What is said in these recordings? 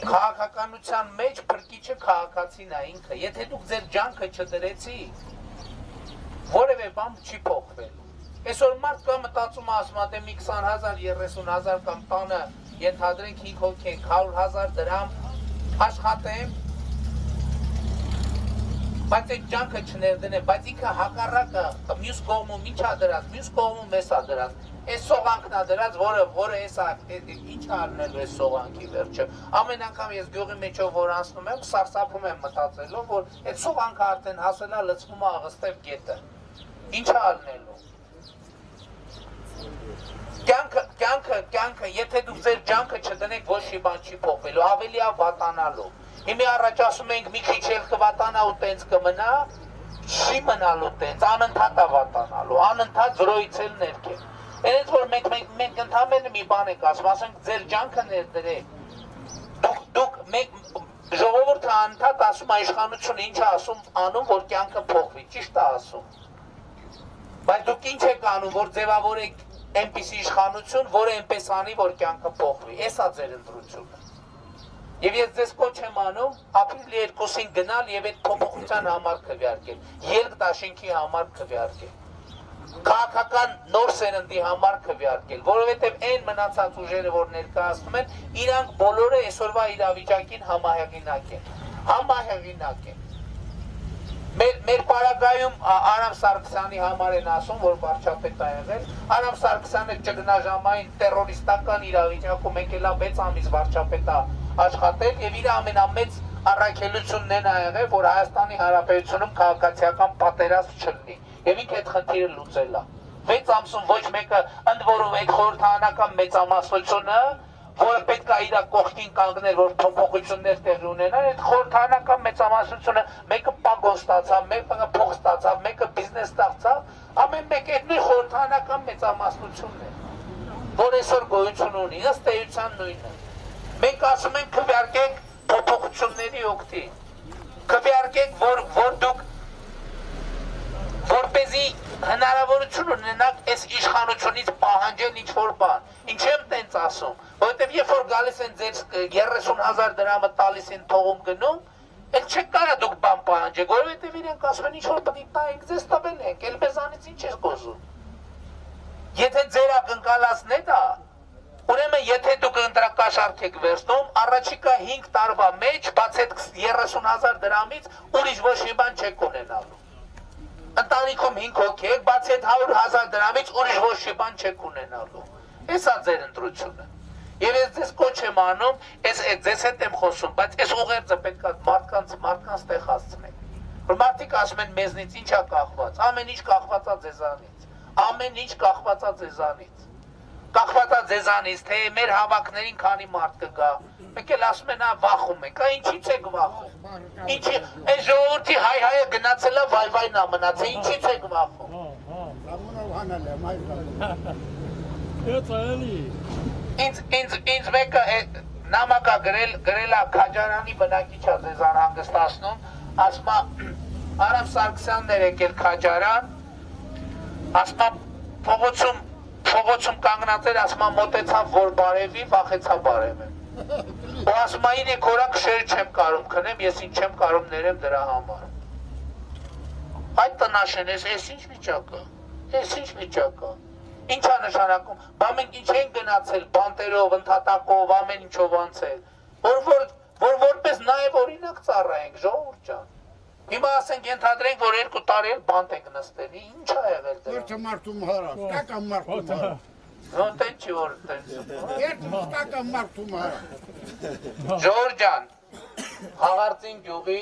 Քաղաքականության մեջ փրկիչը քաղաքացին է ինքը։ Եթե դուք ձեր ջանքը չդրեցի, որևէ բան չի փոխվելու։ Այսօր մարդ կա մտածում ասում է դե մի 20,000, 30,000 կամ տանը ենթադրենք 5 հոգի 100,000 դրամ աշխատեմ, բայց այդ ջանքը չներդնեմ, բայց ինքը հակառակը մյուս կողմում ինչա դրած, մյուս կողմում էսա դրած, այս սողանքն է դրած, որը էսա ինչ արնելու է սողանքի վերջը։ Ամեն անգամ ես գյուղի մեջով որ անցնում եմ, սարսափում եմ մտածելով, որ այդ սողանքը արդեն հասել է լցվում է աղստև գետը։ Ինչ արնելու։ Կյանքը, եթե դուք ձեր ջանքը չդնեք, ոչ մի բան չի փոխվելու, ավելի է վատանալու։ Հիմի առաջ ասում ենք մի քիչ էլ կվատանա ու տենց կմնա, չի մնալու տենց, անընդհատ է վատանալու, անընդհատ զրոյից էլ ներքև։ Այնպես որ մենք ընդհանրապես մի բան ենք ասում, ասենք ձեր ջանքը ներդրեք։ Դուք ժողովուրդը անընդհատ ասում իշխանությունը ինչ է ասում, անում, որ կյանքը փոխվի, ճիշտ է ասում։ Բայց դուք ինչ եք անում, որ ձևավորեք այնպիսի իշխանություն, որը այնպես անի, որ կյանքը փոխվի։ Էսա ձեր ընտրությունը։ Եվ ես ձեզ կոչ եմ անում ապրիլի 2-ին գնալ եւ այդ փոփոխության համար քվեարկել, ելք դաշինքի համար քվեարկել, քաղաքական նոր սերնդի համար քվեարկել, որովհետեւ այն մնացած ուժերը, որ ներկայացնում են, իրանք բոլորը այսօրվա իրավիճակին համահեղինակ են։ Մեր պարագայում Արամ Սարգսյանի համար են ասում, որ վարչապետ է եղել, Արամ Սարգսյանը ճգնաժամային տերորիստական իրավիճակում եկել է 6 ամիս վարչապետ է աշխատել եւ իր ամենամեծ առաքելությունն է եղել, որ Հայաստանի Հանրապետությունում քաղաքացիական պատերազմ չլինի եւ ինքը այդ խնդիրը լուծել է։ 6 ամսում ոչ մեկը ընդ որում այդ խորհրդարանական մեծամասնությունը, որը պետք է իր կողքին կանգնել, որ փոփոխություններ տեղի ունենան, այդ խորհրդարանական մեծամասնությունը մեկը պագոն ստացավ, մեկը փող ստացավ, մեկը բիզնես ստացավ, ամեն մեկը այդ նույն խորհրդարանական մեծամասնությունն է, որ այսօր գոյություն ունի, ըստ էության նույնը։ Մենք ասում ենք քվեարկենք փոփոխությունների օգտին, քվեարկենք, որ դուք որպեսզի հնարավորություն ունենաք այս իշխանությունից պահանջել ինչ-որ բան, ինչ եմ տենց ասում, որովհետև երբ որ գալիս են ձեր 30,000 դրամը տալիս են թողում գնում, էլ չեք կարա դուք բան պահանջեք, որովհետև իրենք ասում են ինչ-որ պետք է տայինք, ձեզ տվենք, էլ մեզանից ինչ ես գոզում։ Եթե ձեր ակնկալածն է դա, ուրեմն եթե դուք ընտրակաշառք եք վերցնում, առաջիկա 5 տարվա մեջ, բաց այդ 30,000 դրամից ուրիշ ոչ մի բան չեք ունենալու։ Ընտանիքում 5 հոգի եք, բաց այդ 100,000 դրամից ուրիշ ոչ մի բան չեք ունենալու։ Էսա ձեր ընտրությունը։ Եվ ես ձեզ կոչ եմ անում, ձեզ հետ եմ խոսում, բայց այս ուղերձը պետք է մարդկանց տեղ հասցնենք։ Որ մարդիկ ասում են մեզնից ինչ է կախված, ամեն ինչ կախված է ձեզանից, ամեն ինչ կախված է ձեզանից։ Կախված է ձեզանից, թե մեր հավաքներին քանի մարդ կգա, մեկ էլ ասում են վախում եք, ինչից եք վախում, այս ժողովրդի հայ-հայը գնացել է վայ-վայն է մնացել, ինչից եք վախում։ Ինձ մեկը նամակա գրել է Քաջարյանի բնակիչ է ձեզ անհանգստացնում, ասում է Արամ Սարգսյանն էր եկել Քաջարյան, ասում է փողոցում կանգնած էր, ասում է մոտեցավ որ բարևի, վախեցա բարևեմ։ Ու ասում է ինեք օրա քշեր չեմ կարում քնեմ, ես ինչ չեմ կարում ներեմ դրա համար։ Այդ տնաշեն, ես ինչ վիճակը, ինչ է նշանակում, բա մենք ինչ են գնացել, բանտերով, ընդհատակով, ամեն ինչով անցել, որ որպես նաև օրինակ ծառայենք, ժողովուրդ ջան։ Հիմա ասենք ենթադրենք, որ 2 տարի էլ բանտ ենք նստել, ինչ է եղել դրա։ Որտե մարդում հարած, կական մարդում հարած։ Տենց չի որ տենց։ Կական մարդում հարած։ Ժողովուրդ ջան, Խաղարծին գյուղի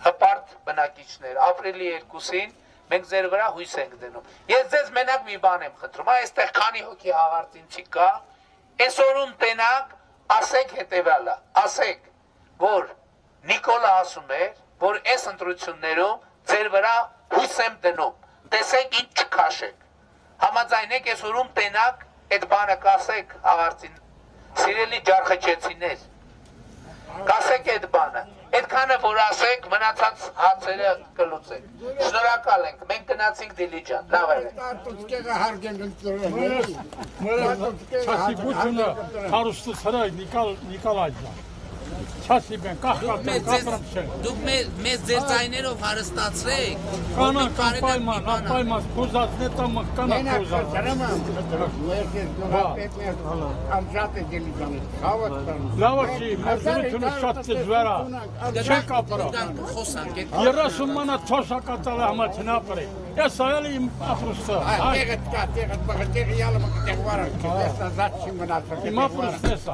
հպարտ բնակիչներ, ապրիլի 2-ին մենք ձեր վրա հույս ենք դնում։ Ես ձեզ մենակ մի բան եմ խնդրում, այստեղ քանի հոգի հաղարծինցի կա, այսօրում տենակ, ասեք հետևյալը, ասեք, որ Նիկոլը ասում է, որ այս ընտրություններում ձեր վրա հույս եմ դնում, տեսեք ինչ չքաշեք, համաձայնեք այսօրում տենակ, այդ բանը կասեք հաղարծին, սիրելի ջարխեչեցիներ, կասեք այդ բանը, այդքանը որ ասեք, մնացած հացերը կլուծեք, շնորհակալ ենք, մենք գնացինք Դիլիջան, լավ է։ Տատուցկեղը հարգենք ընտրել։ Չասիպությունը հարուստը սրայ Նիկոլայ ջան։ Չասիբ են, կախկացեմ։ Դուք մեզ ձեր ձայներով հարստացրեք։ Կանանք անպայման խուզածն է տա մղկանակ Լավաշի, մերձունությունը շատ ծզվերա, չենք ապրա։ 30 մանա չոշակատալ համաչն ապրի։ Ես այլ իմ ապրուստը։ Իմ ապրուստն ես